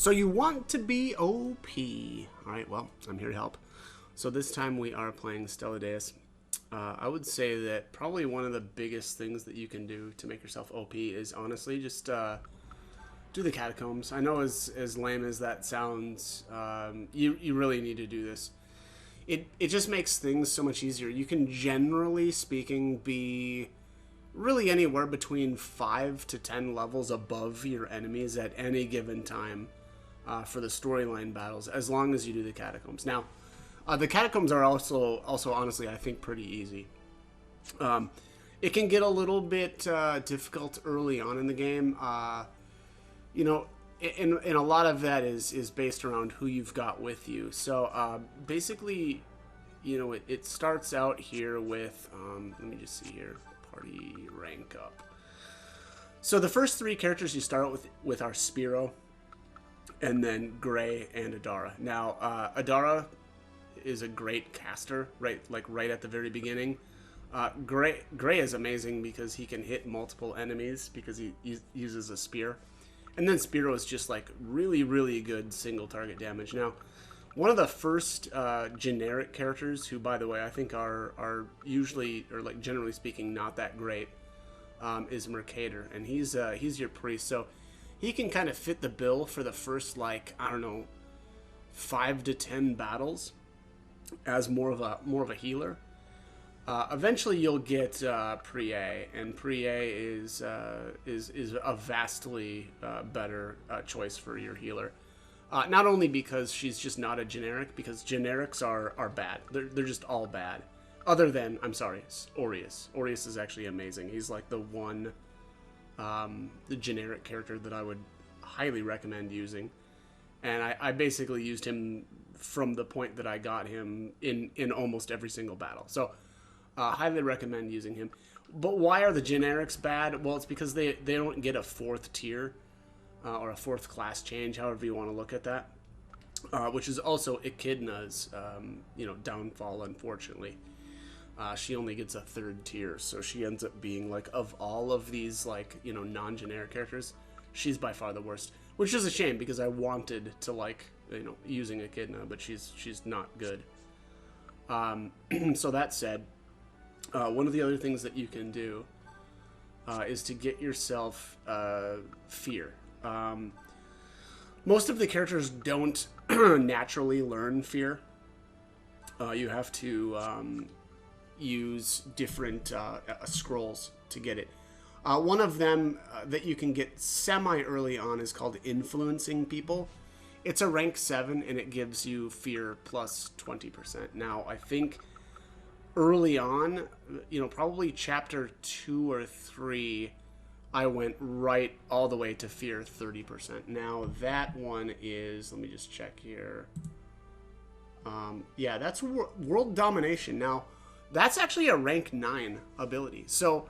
So you want to be OP. Alright, well, I'm here to help. So this time we are playing Stella Deus. I would say that probably one of the biggest things that you can do to make yourself OP is honestly just do the catacombs. I know as lame as that sounds, you really need to do this. It just makes things so much easier. You can, generally speaking, be really anywhere between 5 to 10 levels above your enemies at any given time for the storyline battles, as long as you do the catacombs. Now, the catacombs are also honestly, I think, pretty easy. It can get a little bit difficult early on in the game. You know, and a lot of that is based around who you've got with you. So basically, you know, it starts out here with, let me just see here, party rank up. So the first 3 characters you start with are Spiro, and then Gray and Adara. Now, Adara is a great caster, right at the very beginning. Gray is amazing because he can hit multiple enemies because he uses a spear. And then Spiro is just like really, really good single target damage. Now, one of the first generic characters, who by the way I think are usually, or like generally speaking, not that great, is Mercator, and he's your priest, so he can kind of fit the bill for the first, like, I don't know, 5 to 10 battles as more of a healer. Eventually, you'll get Priya, and Priya is a vastly better choice for your healer. Not only because she's just not a generic, because generics are bad. They're just all bad. Other than, I'm sorry, Aureus. Aureus is actually amazing. He's like the one, the generic character that I would highly recommend using. And I basically used him from the point that I got him in almost every single battle. So, highly recommend using him. But why are the generics bad? Well, it's because they don't get a 4th tier or a 4th class change, however you want to look at that, which is also Echidna's downfall, unfortunately. She only gets a 3rd tier, so she ends up being, like, of all of these, like, you know, non-generic characters, she's by far the worst, which is a shame because I wanted to like, you know, using Echidna, but she's not good. So that said, one of the other things that you can do is to get yourself fear. Most of the characters don't naturally learn fear. You have to use different scrolls to get it. One of them that you can get semi-early on is called Influencing People. It's a rank 7, and it gives you fear plus 20%. Now, I think early on, you know, probably chapter 2 or 3, I went right all the way to fear 30%. Now, that one is, let me just check here. Yeah, that's World Domination. Now, that's actually a rank 9 ability. So,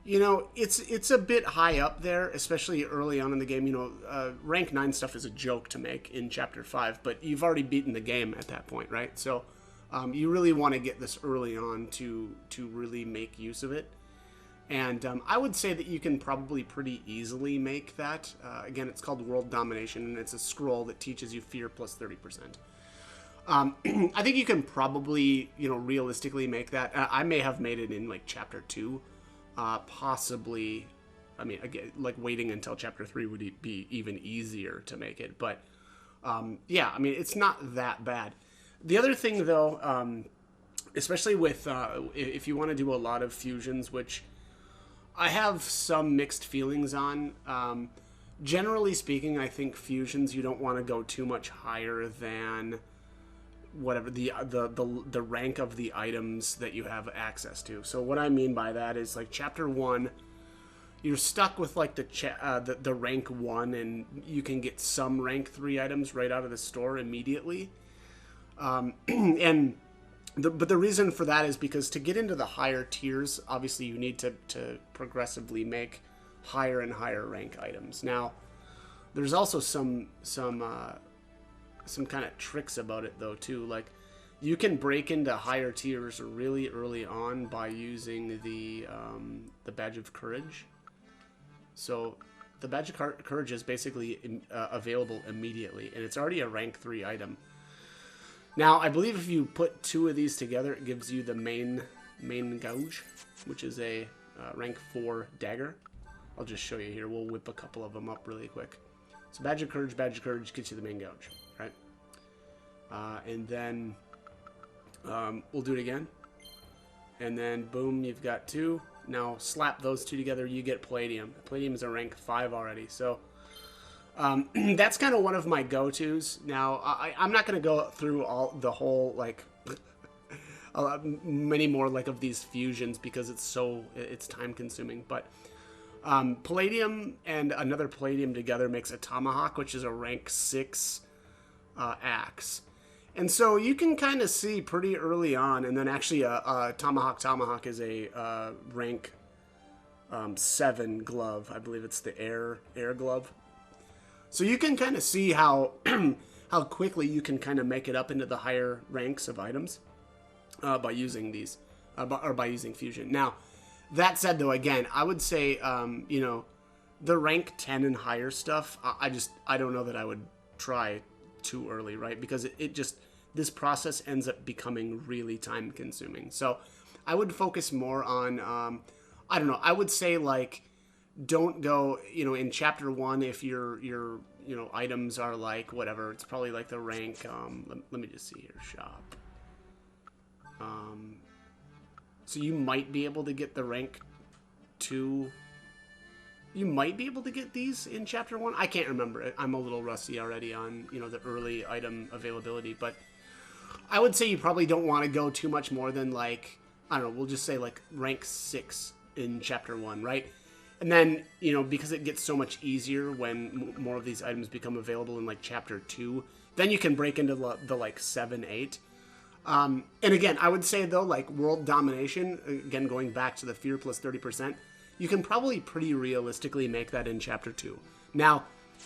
you know, it's a bit high up there, especially early on in the game. You know, rank 9 stuff is a joke to make in chapter 5, but you've already beaten the game at that point, right? So, you really want to get this early on to really make use of it. And I would say that you can probably pretty easily make that. Again, it's called World Domination, and it's a scroll that teaches you fear plus 30%. I think you can probably, you know, realistically make that. I may have made it in, like, chapter 2. Possibly, I mean, again, like, waiting until chapter 3 would be even easier to make it. But, yeah, I mean, it's not that bad. The other thing, though, especially with, if you want to do a lot of fusions, which I have some mixed feelings on, generally speaking, I think fusions, you don't want to go too much higher than whatever the rank of the items that you have access to. So what I mean by that is, like, chapter 1, you're stuck with, like, the rank 1, and you can get some rank 3 items right out of the store immediately. But the reason for that is because to get into the higher tiers, obviously you need to progressively make higher and higher rank items. Now, there's also some kind of tricks about it, though, too. Like, you can break into higher tiers really early on by using the Badge of Courage. So the Badge of Courage is basically available immediately, and it's already a rank 3 item. Now, I believe if you put 2 of these together, it gives you the main gouge, which is a rank 4 dagger. I'll just show you here. We'll whip a couple of them up really quick. So Badge of Courage gets you the main gouge, right? And then we'll do it again. And then, boom, you've got 2. Now, slap those 2 together, you get Palladium. Palladium is a rank 5 already, so that's kind of one of my go-tos. Now, I'm not going to go through the whole, like, many more, like, of these fusions because it's time-consuming, but Palladium and another Palladium together makes a Tomahawk, which is a rank 6 axe. And so you can kind of see pretty early on, and then actually a Tomahawk is a rank 7 glove. I believe it's the air glove. So you can kind of see how how quickly you can kind of make it up into the higher ranks of items by using these, or by using fusion. Now, that said, though, again, I would say you know, the rank 10 and higher stuff. I don't know that I would try too early, right? Because this process ends up becoming really time consuming. So I would focus more on, I don't know, I would say, like, don't go, you know, in chapter 1, if your you know, items are like, whatever, it's probably like the rank, let me just see here, shop. So you might be able to get the rank 2. You might be able to get these in chapter 1. I can't remember. I'm a little rusty already on, you know, the early item availability, but I would say you probably don't want to go too much more than, like, I don't know, we'll just say like rank 6 in chapter 1, right? And then, you know, because it gets so much easier when more of these items become available in like chapter 2, then you can break into the like 7, 8. And again, I would say though, like world domination, again, going back to the fear plus 30%, you can probably pretty realistically make that in chapter 2. Now,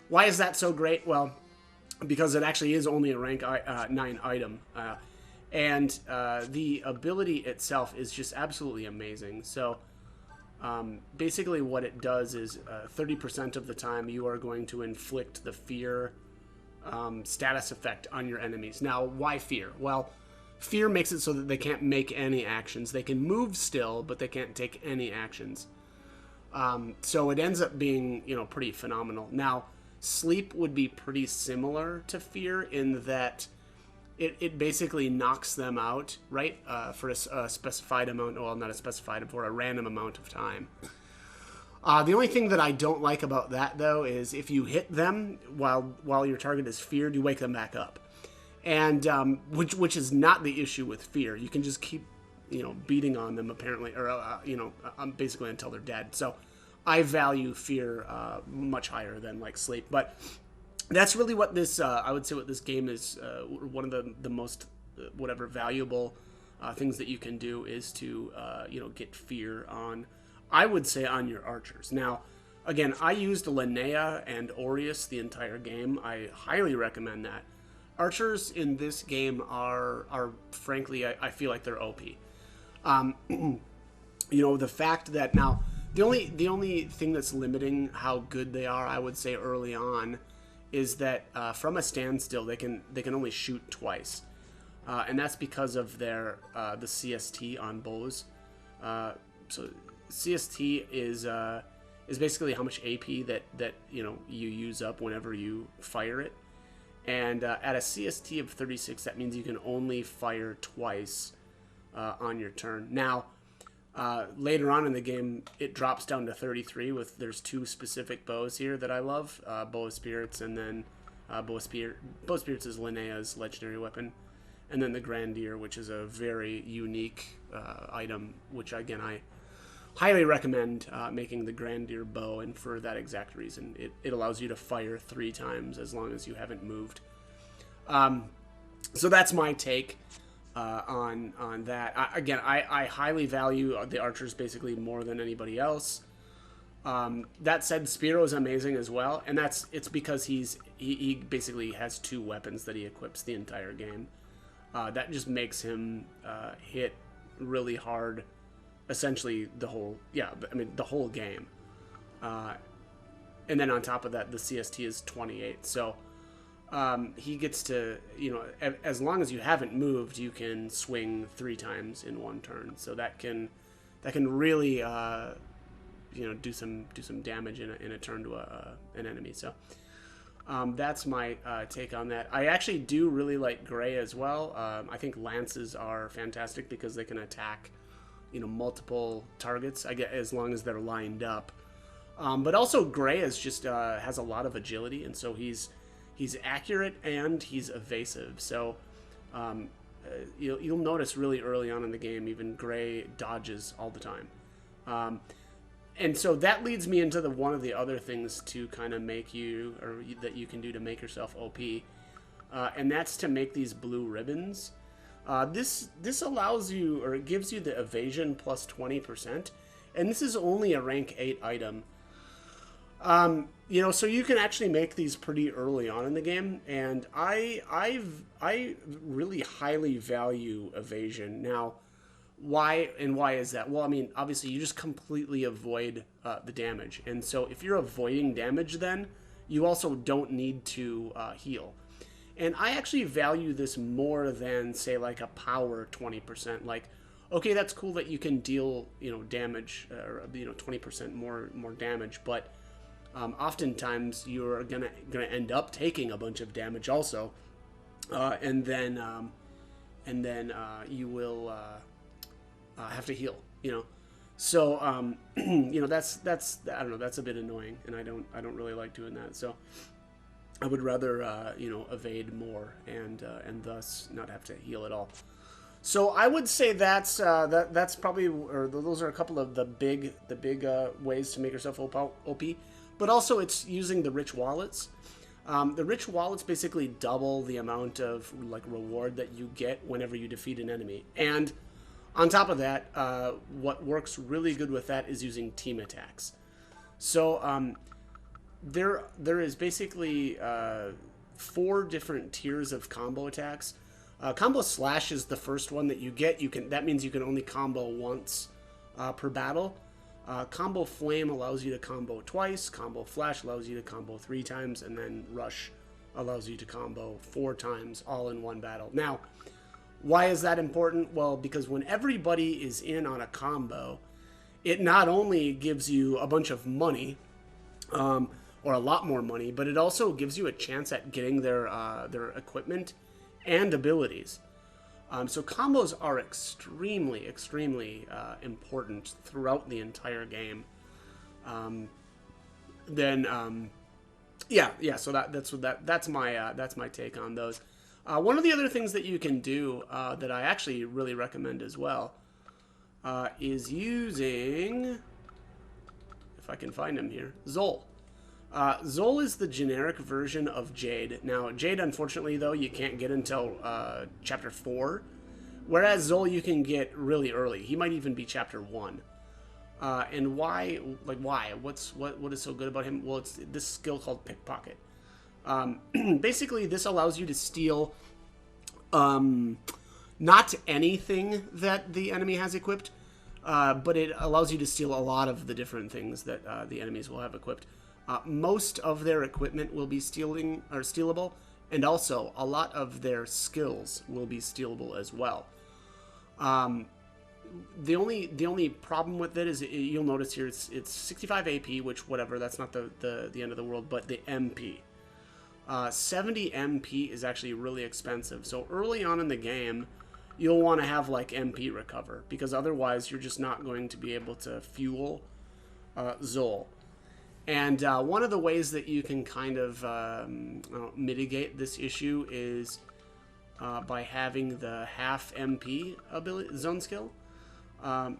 why is that so great? Well, because it actually is only a rank 9 item. And the ability itself is just absolutely amazing. So basically what it does is 30% of the time you are going to inflict the fear status effect on your enemies. Now, why fear? Well, fear makes it so that they can't make any actions. They can move still, but they can't take any actions. So it ends up being, you know, pretty phenomenal. Now, sleep would be pretty similar to fear in that it basically knocks them out, right? For a specified amount, well, not a specified, for a random amount of time. The only thing that I don't like about that, though, is if you hit them while your target is feared, you wake them back up. And which is not the issue with fear. You can just keep, you know, beating on them, apparently, or you know, basically until they're dead. So I value fear much higher than like sleep. But that's really what this I would say what this game is. One of the most whatever valuable things that you can do is to you know, get fear on, I would say, on your archers. Now, again, I used Linnea and Aureus the entire game. I highly recommend that. Archers in this game are frankly, I feel like they're OP. You know, the fact that now the only thing that's limiting how good they are, I would say early on, is that from a standstill they can only shoot twice, and that's because of their the CST on bows. So CST is basically how much AP that you know, you use up whenever you fire it. And at a CST of 36, that means you can only fire twice on your turn. Now, later on in the game, it drops down to 33. There's 2 specific bows here that I love, Bow of Spirits, and then Bow of Spirits is Linnea's legendary weapon, and then the Grandier, which is a very unique item, which again I highly recommend making the Grandier bow, and for that exact reason. It allows you to fire 3 times as long as you haven't moved. So that's my take on that. I highly value the archers basically more than anybody else. That said, Spiro is amazing as well, and it's because he basically has 2 weapons that he equips the entire game. That just makes him hit really hard, essentially the whole game. And then on top of that, the CST is 28. So he gets to, as long as you haven't moved, you can swing 3 times in one turn. So that can really, do some damage in a turn to an enemy. So that's my take on that. I actually do really like Gray as well. I think lances are fantastic because they can attack, multiple targets. I get as long as they're lined up. But also Gray is just has a lot of agility, and so he's accurate and he's evasive. So you'll notice really early on in the game, even Gray dodges all the time. And so that leads me into one of the other things to kind of make you, or that you can do to make yourself OP, and that's to make these blue ribbons. This allows you, or it gives you the evasion plus 20%, and this is only a rank 8 item. So you can actually make these pretty early on in the game, and I really highly value evasion. Now, why is that? Well, I mean, obviously you just completely avoid the damage, and so if you're avoiding damage, then you also don't need to heal. And I actually value this more than, say, like a power 20%. Like, okay, that's cool that you can deal, damage, or 20% more damage, but oftentimes you're gonna end up taking a bunch of damage also, and then you will have to heal. So that's I don't know, that's a bit annoying, and I don't really like doing that. So I would rather evade more and thus not have to heal at all. So I would say that's probably, or those are a couple of the big ways to make yourself OP. But also it's using the rich wallets. The rich wallets basically double the amount of reward that you get whenever you defeat an enemy. And on top of that, what works really good with that is using team attacks. So there is basically 4 different tiers of combo attacks. Combo slash is the first one that you get. That means you can only combo once per battle. Combo flame allows you to combo twice. Combo flash allows you to combo 3 times, and then rush allows you to combo 4 times, all in one battle. Now, why is that important? Well, because when everybody is in on a combo, it not only gives you a bunch of money, or a lot more money, but it also gives you a chance at getting their equipment and abilities. So combos are extremely important throughout the entire game. So that's my take on those. One of the other things that you can do that I actually really recommend as well is using, if I can find him here, Zol. Zol is the generic version of Jade. Now, Jade, unfortunately, though, you can't get until Chapter 4, whereas Zol you can get really early. He might even be Chapter 1. And why? Why? What is so good about him? Well, it's this skill called Pickpocket. Basically, this allows you to steal not anything that the enemy has equipped, but it allows you to steal a lot of the different things that the enemies will have equipped. Most of their equipment will be stealable, and also a lot of their skills will be stealable as well. The only problem with it is you'll notice here it's 65 AP, which whatever, that's not the end of the world, but the MP. 70 MP is actually really expensive. So early on in the game, you'll want to have MP recover, because otherwise you're just not going to be able to fuel Zol. And one of the ways that you can kind of mitigate this issue is by having the half MP ability zone skill. I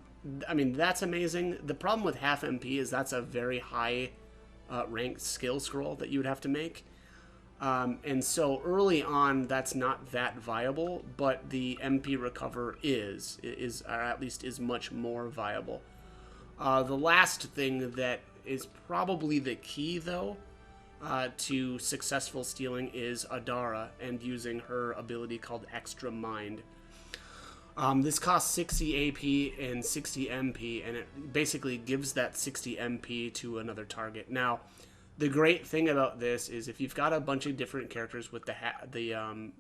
mean, that's amazing. The problem with half MP is that's a very high ranked skill scroll that you would have to make. And so early on, that's not that viable, but the MP recover is or at least is much more viable. The last thing that is probably the key, though, to successful stealing is Adara and using her ability called Extra Mind. This costs 60 AP and 60 MP, and it basically gives that 60 MP to another target. Now, The great thing about this is if you've got a bunch of different characters with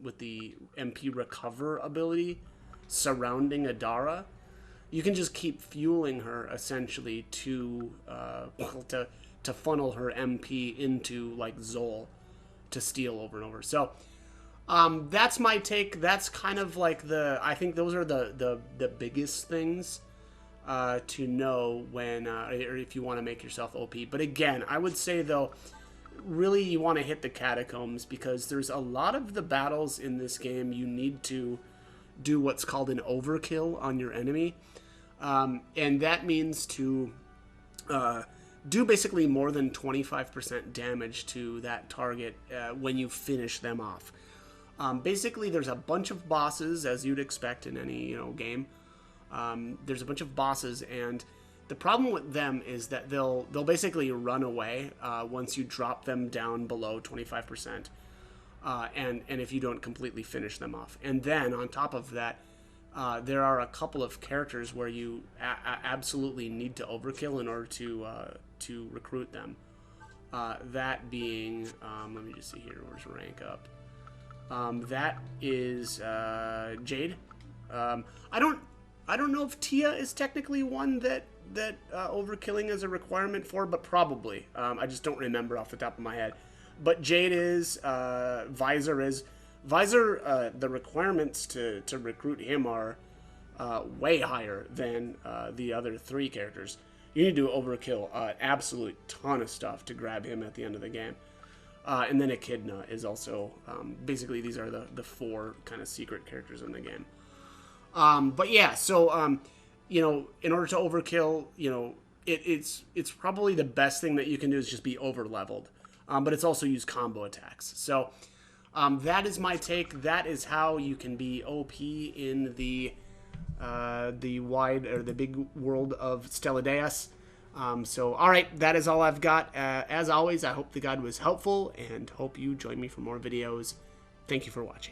with the MP recover ability surrounding Adara, you can just keep fueling her essentially to to funnel her MP into like Zol to steal over and over. So that's my take. That's kind of like I think those are the biggest things to know when, or if you want to make yourself OP. But again, I would say though, really you want to hit the catacombs because there's a lot of the battles in this game you need to do what's called an overkill on your enemy. And that means to do basically more than 25% damage to that target when you finish them off. Basically, there's a bunch of bosses, as you'd expect in any game. There's a bunch of bosses, and the problem with them is that they'll basically run away once you drop them down below 25%, and if you don't completely finish them off. And then on top of that, there are a couple of characters where you absolutely need to overkill in order to recruit them. That being, let me just see here, where's rank up? That is Jade. I don't know if Tia is technically one that overkilling is a requirement for, but probably. I just don't remember off the top of my head. But Jade is, Visor is. Visor, the requirements to recruit him are way higher than the other three characters. You need to overkill an absolute ton of stuff to grab him at the end of the game. And then Echidna is also, basically these are the four kind of secret characters in the game. But yeah, so, in order to overkill, it's probably the best thing that you can do is just be over leveled. But it's also use combo attacks. So, that is my take. That is how you can be OP in the wide, or the big world of Stella Deus. So, all right, that is all I've got. As always, I hope the guide was helpful and hope you join me for more videos. Thank you for watching.